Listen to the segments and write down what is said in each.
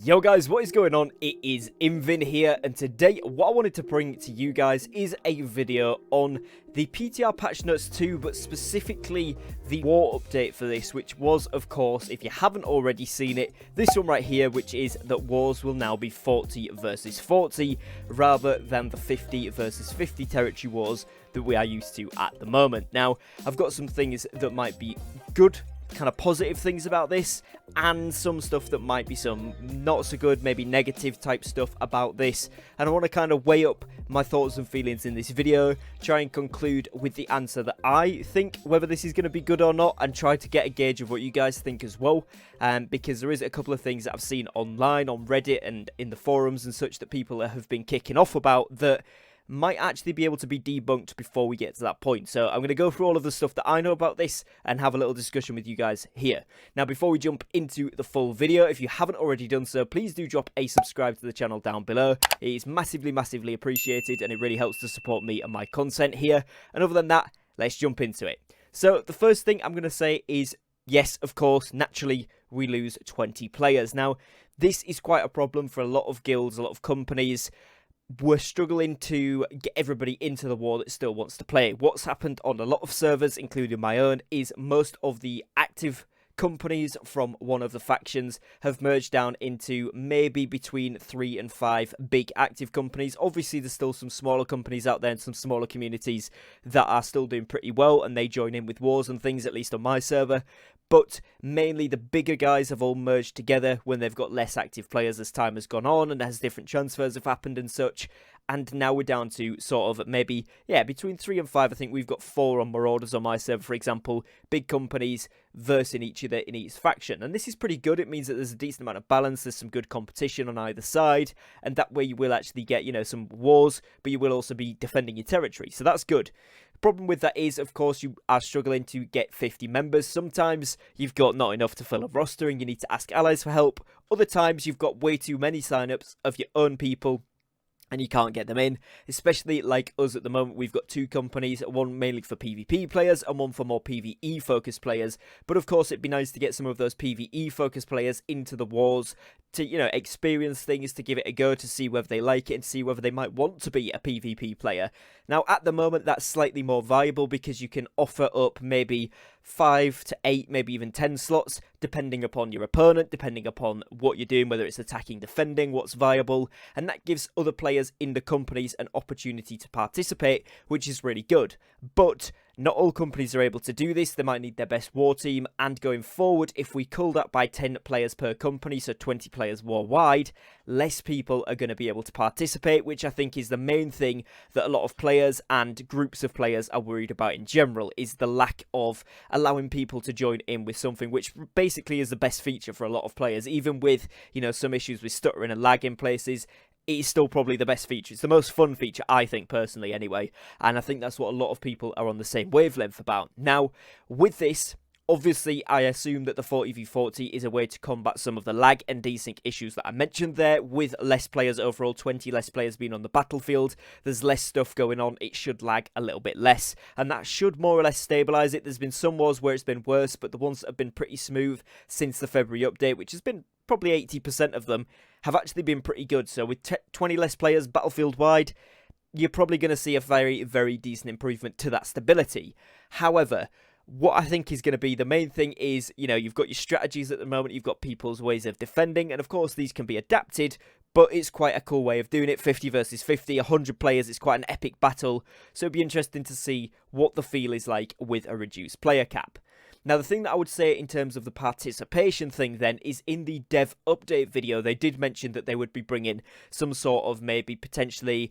Yo guys, what is going on? It is Invin here, and today what I wanted to bring to you guys is a video on the PTR patch notes 2, but specifically the war update for this, which was, of course, if you haven't already seen it, this one right here, which is that wars will now be 40 versus 40 rather than the 50 versus 50 territory wars that we are used to at the moment. Now, I've got some things that might be good, kind of positive things about this, and some stuff that might be some not so good, maybe negative type stuff about this, and I want to kind of weigh up my thoughts and feelings in this video, try and conclude with the answer that I think, whether this is going to be good or not, and try to get a gauge of what you guys think as well, because there is a couple of things that I've seen online, on Reddit and in the forums and such, that people have been kicking off about that might actually be able to be debunked before we get to that point. So I'm going to go through all of the stuff that I know about this and have a little discussion with you guys here. Now, before we jump into the full video, if you haven't already done so, please do drop a subscribe to the channel down below. It is massively appreciated, and it really helps to support me and my content here. And other than that, let's jump into it. So the first thing I'm going to say is, yes, of course, naturally, we lose 20 players. Now, this is quite a problem for a lot of guilds, a lot of companies. We're struggling to get everybody into the war that still wants to play. What's happened on a lot of servers, including my own, is most of the active companies from one of the factions have merged down into maybe between 3 and 5 big active companies. Obviously, there's still some smaller companies out there and some smaller communities that are still doing pretty well, and they join in with wars and things, at least on my server. But mainly the bigger guys have all merged together when they've got less active players as time has gone on and as different transfers have happened and such. And now we're down to sort of maybe, yeah, between 3 and 5. I think we've got 4 on Marauders on my server, for example. Big companies versing each other in each faction. And this is pretty good. It means that there's a decent amount of balance. There's some good competition on either side. And that way you will actually get, you know, some wars, but you will also be defending your territory. So that's good. Problem with that is, of course, you are struggling to get 50 members. Sometimes you've got not enough to fill a roster and you need to ask allies for help. Other times you've got way too many signups of your own people and you can't get them in, especially like us at the moment. We've got 2 companies, one mainly for PvP players and one for more PvE focused players. But of course, it'd be nice to get some of those PvE focused players into the wars to, you know, experience things, to give it a go, to see whether they like it and see whether they might want to be a PvP player. Now, at the moment, that's slightly more viable because you can offer up maybe 5 to 8, maybe even 10 slots, depending upon your opponent, depending upon what you're doing, whether it's attacking, defending, what's viable, and that gives other players in the companies an opportunity to participate, which is really good. But not all companies are able to do this. They might need their best war team, and going forward, if we cull that by 10 players per company, so 20 players war-wide, less people are going to be able to participate, which I think is the main thing that a lot of players and groups of players are worried about in general, is the lack of allowing people to join in with something which basically is the best feature for a lot of players. Even with, you know, some issues with stuttering and lag in places, it is still probably the best feature. It's the most fun feature, I think, personally, anyway. And I think that's what a lot of people are on the same wavelength about. Now, with this, obviously, I assume that the 40v40 is a way to combat some of the lag and desync issues that I mentioned there. With less players overall, 20 less players being on the battlefield, there's less stuff going on. It should lag a little bit less, and that should more or less stabilize it. There's been some wars where it's been worse, but the ones that have been pretty smooth since the February update, which has been probably 80% of them, have actually been pretty good. So with 20 less players battlefield-wide, you're probably going to see a very decent improvement to that stability. However, what I think is going to be the main thing is, you know, you've got your strategies at the moment, you've got people's ways of defending, and of course these can be adapted, but it's quite a cool way of doing it. 50 versus 50, 100 players, it's quite an epic battle, so it'd be interesting to see what the feel is like with a reduced player cap. Now, the thing that I would say in terms of the participation thing then is in the dev update video, they did mention that they would be bringing some sort of maybe potentially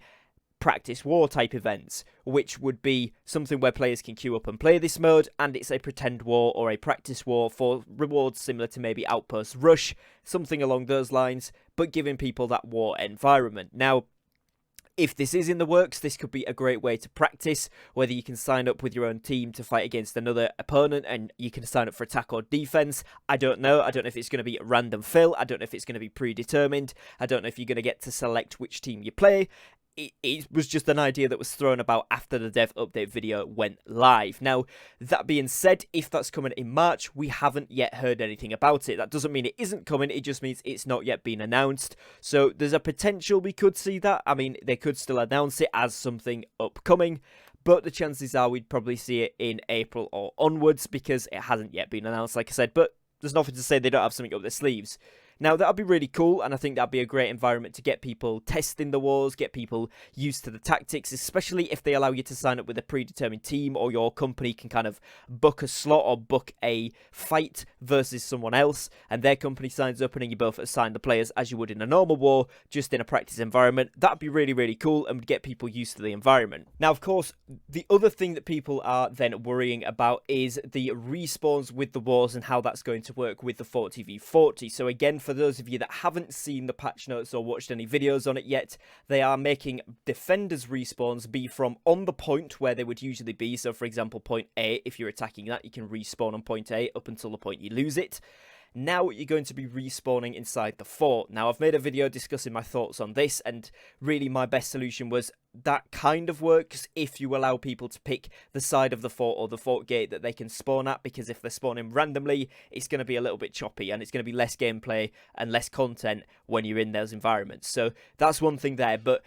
practice war type events, which would be something where players can queue up and play this mode, and it's a pretend war or a practice war for rewards similar to maybe Outpost Rush, something along those lines, but giving people that war environment. Now, if this is in the works, this could be a great way to practice, whether you can sign up with your own team to fight against another opponent and you can sign up for attack or defense. I don't know. I don't know if it's going to be a random fill. I don't know if it's going to be predetermined. I don't know if you're going to get to select which team you play. it was just an idea that was thrown about after the dev update video went live. Now, that being said, if that's coming in March, we haven't yet heard anything about it. That doesn't mean it isn't coming, it just means it's not yet been announced. So there's a potential we could see that. I mean, they could still announce it as something upcoming, but the chances are we'd probably see it in April or onwards because it hasn't yet been announced, like I said. But there's nothing to say they don't have something up their sleeves. Now, that'd be really cool, and I think that'd be a great environment to get people testing the wars, get people used to the tactics, especially if they allow you to sign up with a predetermined team, or your company can kind of book a slot or book a fight versus someone else, and their company signs up, and then you both assign the players as you would in a normal war, just in a practice environment. That'd be really, really cool, and would get people used to the environment. Now, of course, the other thing that people are then worrying about is the respawns with the wars and how that's going to work with the 40v40. So again, for those of you that haven't seen the patch notes or watched any videos on it yet, they are making defenders' respawns be from on the point where they would usually be. So for example, point A, if you're attacking that, you can respawn on point A up until the point you lose it. Now you're going to be respawning inside the fort. Now, I've made a video discussing my thoughts on this, and really my best solution was that kind of works if you allow people to pick the side of the fort or the fort gate that they can spawn at, because if they're spawning randomly, it's going to be a little bit choppy, and it's going to be less gameplay and less content when you're in those environments. So that's one thing there, but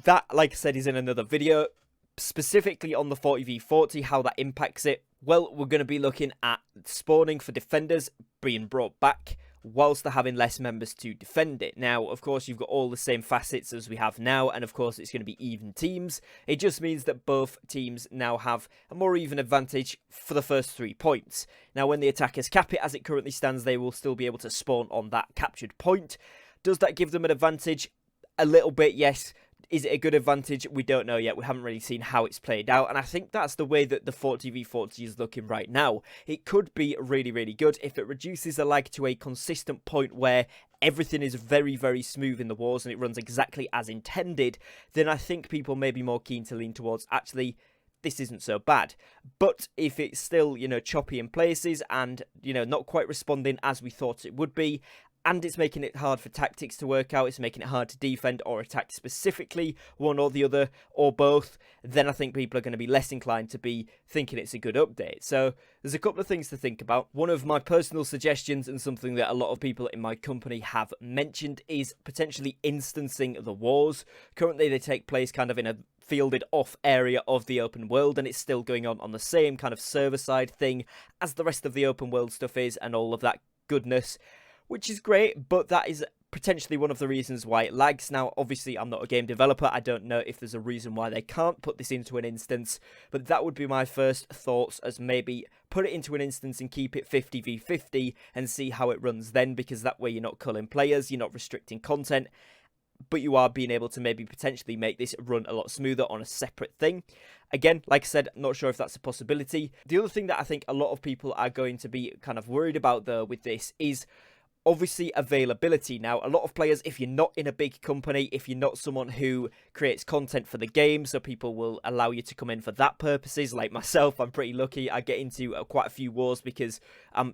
that, like I said, is in another video. Specifically on the 40v40, how that impacts it, well, we're going to be looking at spawning for defenders being brought back whilst they're having less members to defend it. Now, of course, you've got all the same facets as we have now, and of course, it's going to be even teams. It just means that both teams now have a more even advantage for the first 3 points. Now, when the attackers cap it as it currently stands, they will still be able to spawn on that captured point. Does that give them an advantage? A little bit, yes. Is it a good advantage? We don't know yet. We haven't really seen how it's played out, and I think that's the way that the 40v40 is looking right now. It could be really, really good if it reduces the lag to a consistent point where everything is very, very smooth in the wars and it runs exactly as intended. Then I think people may be more keen to lean towards, actually, this isn't so bad. But if it's still, you know, choppy in places and, you know, not quite responding as we thought it would be, and it's making it hard for tactics to work out, it's making it hard to defend or attack specifically, one or the other, or both, then I think people are going to be less inclined to be thinking it's a good update. So there's a couple of things to think about. One of my personal suggestions, and something that a lot of people in my company have mentioned, is potentially instancing the wars. Currently they take place kind of in a fielded off area of the open world, and it's still going on the same kind of server side thing as the rest of the open world stuff is, and all of that goodness, which is great, but that is potentially one of the reasons why it lags. Now, obviously, I'm not a game developer. I don't know if there's a reason why they can't put this into an instance, but that would be my first thoughts, as maybe put it into an instance and keep it 50v50 and see how it runs then, because that way you're not culling players, you're not restricting content, but you are being able to maybe potentially make this run a lot smoother on a separate thing. Again, like I said, not sure if that's a possibility. The other thing that I think a lot of people are going to be kind of worried about, though, with this is obviously availability. Now, a lot of players, if you're not in a big company, if you're not someone who creates content for the game, so people will allow you to come in for that purposes, like myself, I'm pretty lucky. I get into quite a few wars because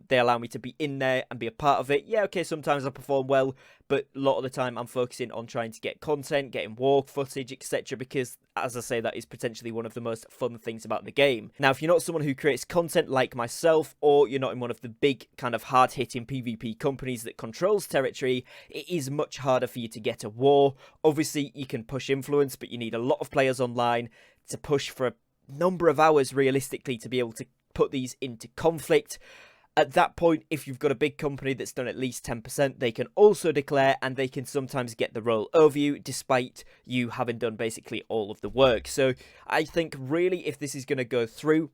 they allow me to be in there and be a part of it. Yeah, okay, sometimes I perform well, but a lot of the time I'm focusing on trying to get content, getting war footage, etc., because, as I say, that is potentially one of the most fun things about the game. Now, if you're not someone who creates content like myself, or you're not in one of the big kind of hard-hitting PvP companies that controls territory, it is much harder for you to get a war. Obviously, you can push influence, but you need a lot of players online to push for a number of hours realistically to be able to put these into conflict. At that point, if you've got a big company that's done at least 10%, they can also declare, and they can sometimes get the role over you, despite you having done basically all of the work. So I think really, if this is going to go through,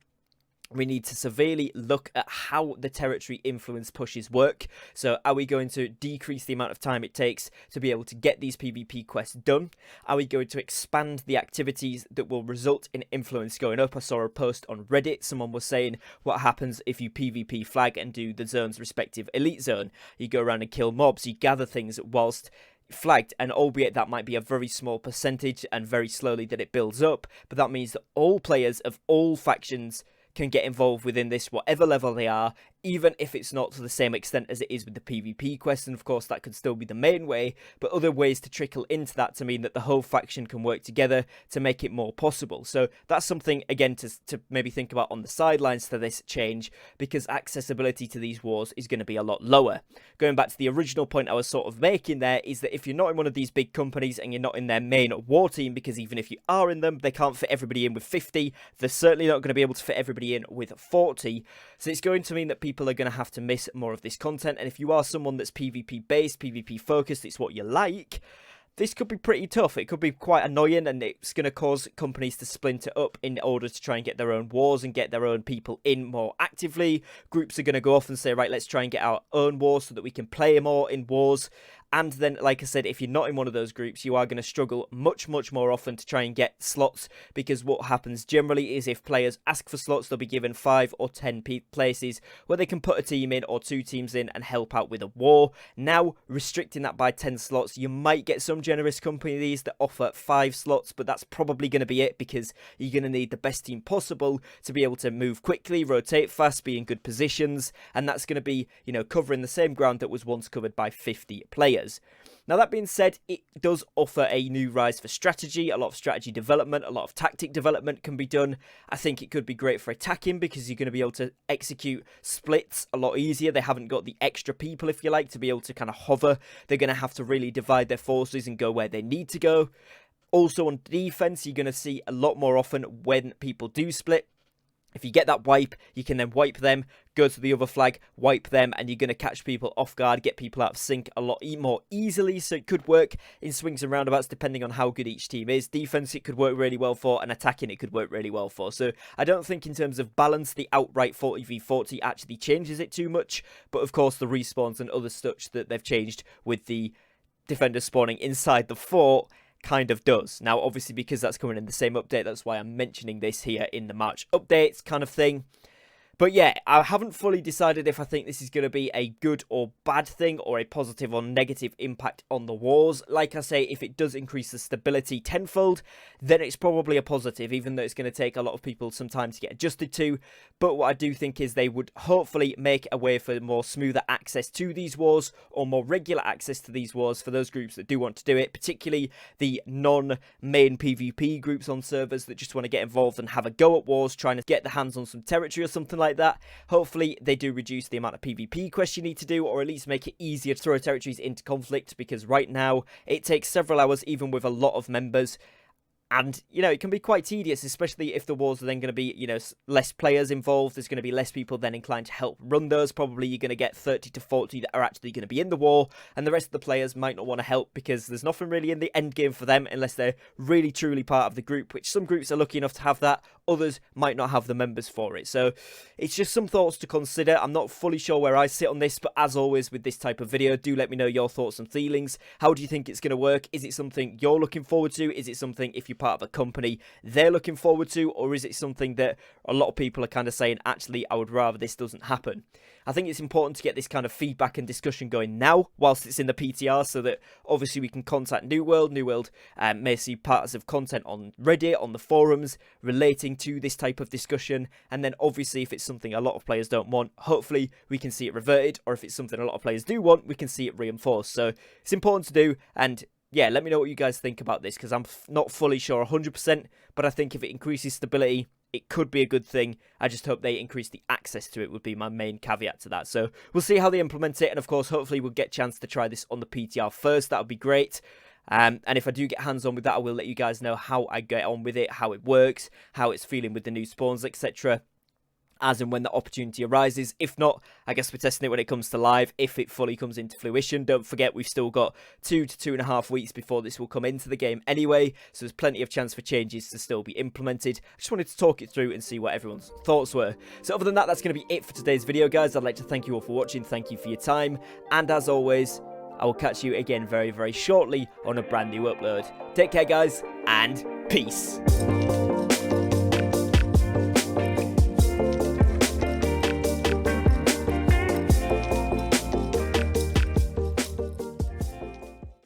we need to severely look at how the territory influence pushes work. So are we going to decrease the amount of time it takes to be able to get these PvP quests done? Are we going to expand the activities that will result in influence going up? I saw a post on Reddit. Someone was saying, what happens if you PvP flag and do the zone's respective elite zone? You go around and kill mobs, you gather things whilst flagged, and albeit that might be a very small percentage and very slowly that it builds up, but that means that all players of all factions can get involved within this, whatever level they are, even if it's not to the same extent as it is with the PvP quest, and of course that could still be the main way, but other ways to trickle into that to mean that the whole faction can work together to make it more possible. So that's something, again, to maybe think about on the sidelines to this change, because accessibility to these wars is going to be a lot lower. Going back to the original point I was sort of making there, is that if you're not in one of these big companies and you're not in their main war team, because even if you are in them, they can't fit everybody in with 50, they're certainly not going to be able to fit everybody in with 40, so it's going to mean that people are going to have to miss more of this content. And if you are someone that's PvP based, PvP focused, it's what you like, this could be pretty tough. It could be quite annoying, and it's going to cause companies to splinter up in order to try and get their own wars and get their own people in more actively. Groups are going to go off and say, right, let's try and get our own wars so that we can play more in wars. And then, like I said, if you're not in one of those groups, you are going to struggle much more often to try and get slots, because what happens generally is if players ask for slots, they'll be given 5 or 10 places where they can put a team in or 2 teams in and help out with a war. Now, restricting that by 10 slots, you might get some generous companies that offer 5 slots, but that's probably going to be it, because you're going to need the best team possible to be able to move quickly, rotate fast, be in good positions, and that's going to be, you know, covering the same ground that was once covered by 50 players. Now, that being said, it does offer a new rise for strategy. A lot of strategy development, a lot of tactic development can be done. I think it could be great for attacking, because you're going to be able to execute splits a lot easier. They haven't got the extra people, if you like, to be able to kind of hover. They're going to have to really divide their forces and go where they need to go. Also, on defense, you're going to see a lot more often when people do split. If you get that wipe, you can then wipe them, go to the other flag, wipe them, and you're going to catch people off guard, get people out of sync a lot more easily. So it could work in swings and roundabouts depending on how good each team is. Defense, it could work really well for, and attacking, it could work really well for. So I don't think in terms of balance, the outright 40v40 actually changes it too much. But of course, the respawns and other stuff that they've changed with the defenders spawning inside the fort kind of does. Now, obviously, because that's coming in the same update, that's why I'm mentioning this here in the March updates kind of thing. But yeah, I haven't fully decided if I think this is going to be a good or bad thing, or a positive or negative impact on the wars. Like I say, if it does increase the stability tenfold, then it's probably a positive, even though it's going to take a lot of people some time to get adjusted to. But what I do think is they would hopefully make a way for more smoother access to these wars, or more regular access to these wars for those groups that do want to do it, particularly the non-main PvP groups on servers that just want to get involved and have a go at wars, trying to get their hands on some territory or something like that. Hopefully they do reduce the amount of PvP quests you need to do, or at least make it easier to throw territories into conflict, because right now it takes several hours, even with a lot of members. And, you know, it can be quite tedious, especially if the wars are then going to be, you know, less players involved. There's going to be less people then inclined to help run those. Probably you're going to get 30 to 40 that are actually going to be in the war, and the rest of the players might not want to help, because there's nothing really in the end game for them unless they're really truly part of the group, which some groups are lucky enough to have that. Others might not have the members for it. So it's just some thoughts to consider. I'm not fully sure where I sit on this, but as always with this type of video, do let me know your thoughts and feelings. How do you think it's going to work? Is it something you're looking forward to? Is it something, if you're part of a company, they're looking forward to? Or is it something that a lot of people are kind of saying, actually, I would rather this doesn't happen? I think it's important to get this kind of feedback and discussion going now, whilst it's in the PTR, so that obviously we can contact New World. New World may see parts of content on Reddit, on the forums, relating to this type of discussion. And then obviously, if it's something a lot of players don't want, hopefully we can see it reverted. Or if it's something a lot of players do want, we can see it reinforced. So it's important to do. And yeah, let me know what you guys think about this, because I'm not fully sure 100%, but I think if it increases stability, it could be a good thing. I just hope they increase the access to it, would be my main caveat to that. So we'll see how they implement it. And of course, hopefully we'll get a chance to try this on the PTR first. That would be great. And if I do get hands-on with that, I will let you guys know how I get on with it, how it works, how it's feeling with the new spawns, etc., as and when the opportunity arises. If not, I guess we're testing it when it comes to live, if it fully comes into fruition. Don't forget, we've still got 2 to 2.5 weeks before this will come into the game anyway, so there's plenty of chance for changes to still be implemented. I just wanted to talk it through and see what everyone's thoughts were. So other than that, that's going to be it for today's video, guys. I'd like to thank you all for watching. Thank you for your time, and as always, I will catch you again very, very shortly on a brand new upload. Take care, guys, and peace.